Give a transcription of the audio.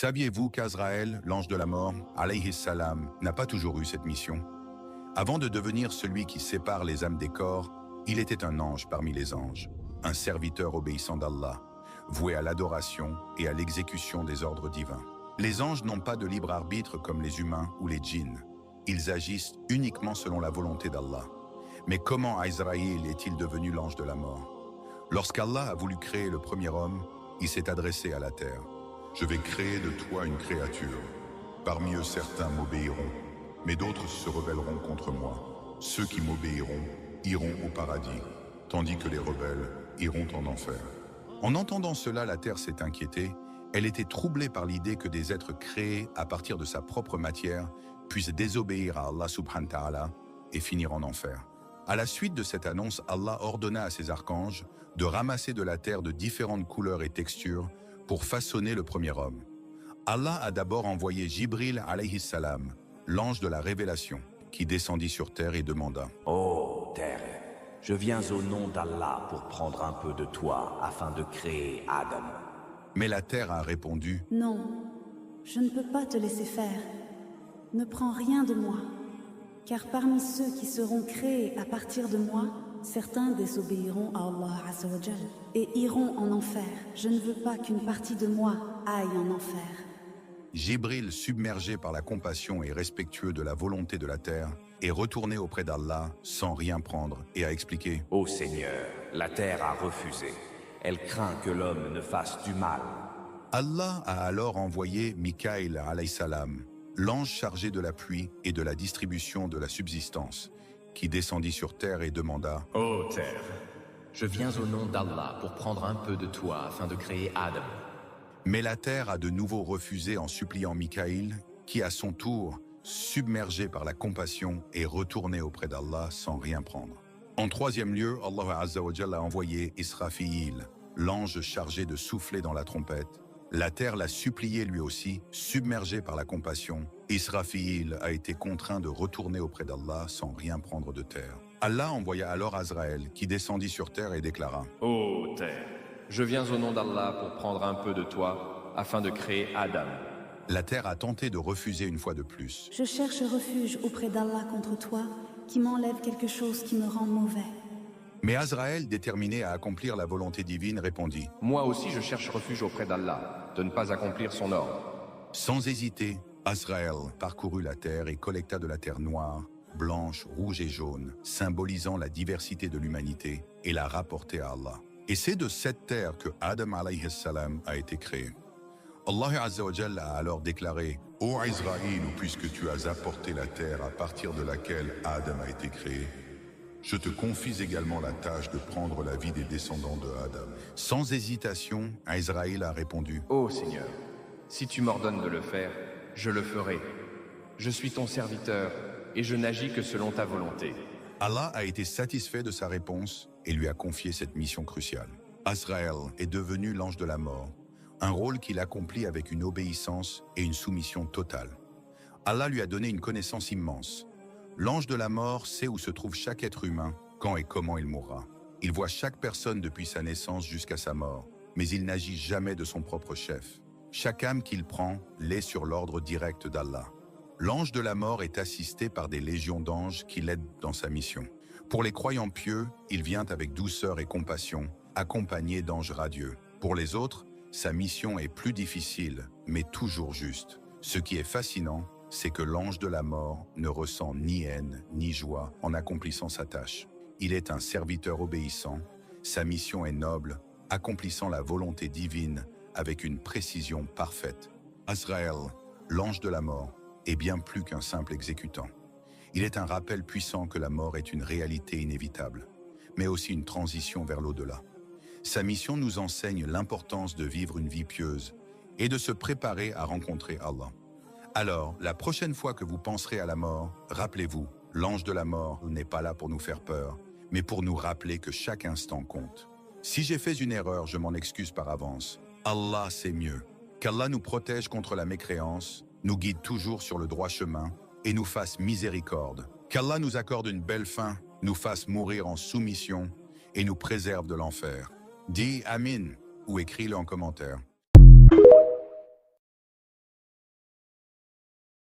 Saviez-vous qu'Azraël, l'ange de la mort, alayhi salam, n'a pas toujours eu cette mission? Avant de devenir celui qui sépare les âmes des corps, il était un ange parmi les anges, un serviteur obéissant d'Allah, voué à l'adoration et à l'exécution des ordres divins. Les anges n'ont pas de libre arbitre comme les humains ou les djinns. Ils agissent uniquement selon la volonté d'Allah. Mais comment Azraïl est-il devenu l'ange de la mort? Lorsqu'Allah a voulu créer le premier homme, il s'est adressé à la terre. Je vais créer de toi une créature. Parmi eux, certains m'obéiront, mais d'autres se rebelleront contre moi. Ceux qui m'obéiront iront au paradis, tandis que les rebelles iront en enfer. En entendant cela, la terre s'est inquiétée. Elle était troublée par l'idée que des êtres créés à partir de sa propre matière puissent désobéir à Allah subhanahu wa ta'ala et finir en enfer. À la suite de cette annonce, Allah ordonna à ses archanges de ramasser de la terre de différentes couleurs et textures pour façonner le premier homme. Allah a d'abord envoyé Jibril alayhi salam, l'ange de la révélation, qui descendit sur terre et demanda « Ô terre, je viens au nom d'Allah pour prendre un peu de toi afin de créer Adam. » Mais la terre a répondu « Non, je ne peux pas te laisser faire. Ne prends rien de moi, car parmi ceux qui seront créés à partir de moi, certains désobéiront à Allah Azza wa Jal et iront en enfer. Je ne veux pas qu'une partie de moi aille en enfer. » Jibril, submergé par la compassion et respectueux de la volonté de la terre, est retourné auprès d'Allah sans rien prendre et a expliqué « Ô Seigneur, la terre a refusé. Elle craint que l'homme ne fasse du mal. » Allah a alors envoyé Mikaïl alayhi salam, l'ange chargé de la pluie et de la distribution de la subsistance, qui descendit sur terre et demanda « Ô terre, je viens au nom d'Allah pour prendre un peu de toi afin de créer Adam. » Mais la terre a de nouveau refusé en suppliant Mikaïl, qui à son tour, submergé par la compassion, est retourné auprès d'Allah sans rien prendre. En troisième lieu, Allah Azza wa Jalla a envoyé Israfil, l'ange chargé de souffler dans la trompette. La terre l'a supplié lui aussi, submergé par la compassion. Israfil a été contraint de retourner auprès d'Allah sans rien prendre de terre. Allah envoya alors Azraël, qui descendit sur terre et déclara « Ô terre, je viens au nom d'Allah pour prendre un peu de toi afin de créer Adam. » La terre a tenté de refuser une fois de plus. Je cherche refuge auprès d'Allah contre toi, qui m'enlève quelque chose qui me rend mauvais. Mais Azraël, déterminé à accomplir la volonté divine, répondit « Moi aussi je cherche refuge auprès d'Allah, de ne pas accomplir son ordre. » Sans hésiter, Azraël parcourut la terre et collecta de la terre noire, blanche, rouge et jaune, symbolisant la diversité de l'humanité, et la rapporta à Allah. Et c'est de cette terre que Adam alayhi salam a été créé. Allah Azza wa Jalla a alors déclaré « Ô Israël, puisque tu as apporté la terre à partir de laquelle Adam a été créé, je te confie également la tâche de prendre la vie des descendants de Adam. » Sans hésitation, Azraël a répondu « Ô Seigneur, si tu m'ordonnes de le faire, je le ferai. Je suis ton serviteur et je n'agis que selon ta volonté. » Allah a été satisfait de sa réponse et lui a confié cette mission cruciale. Azraël est devenu l'ange de la mort, un rôle qu'il accomplit avec une obéissance et une soumission totale. Allah lui a donné une connaissance immense. L'ange de la mort sait où se trouve chaque être humain, quand et comment il mourra. Il voit chaque personne depuis sa naissance jusqu'à sa mort, mais il n'agit jamais de son propre chef. Chaque âme qu'il prend l'est sur l'ordre direct d'Allah. L'ange de la mort est assisté par des légions d'anges qui l'aident dans sa mission. Pour les croyants pieux, il vient avec douceur et compassion, accompagné d'anges radieux. Pour les autres, sa mission est plus difficile, mais toujours juste. Ce qui est fascinant, c'est que l'ange de la mort ne ressent ni haine ni joie en accomplissant sa tâche. Il est un serviteur obéissant, sa mission est noble, accomplissant la volonté divine avec une précision parfaite. Azraël, l'ange de la mort, est bien plus qu'un simple exécutant. Il est un rappel puissant que la mort est une réalité inévitable, mais aussi une transition vers l'au-delà. Sa mission nous enseigne l'importance de vivre une vie pieuse et de se préparer à rencontrer Allah. Alors, la prochaine fois que vous penserez à la mort, rappelez-vous, l'ange de la mort n'est pas là pour nous faire peur, mais pour nous rappeler que chaque instant compte. Si j'ai fait une erreur, je m'en excuse par avance. Allah sait mieux. Qu'Allah nous protège contre la mécréance, nous guide toujours sur le droit chemin et nous fasse miséricorde. Qu'Allah nous accorde une belle fin, nous fasse mourir en soumission et nous préserve de l'enfer. Dis Amin ou écris-le en commentaire.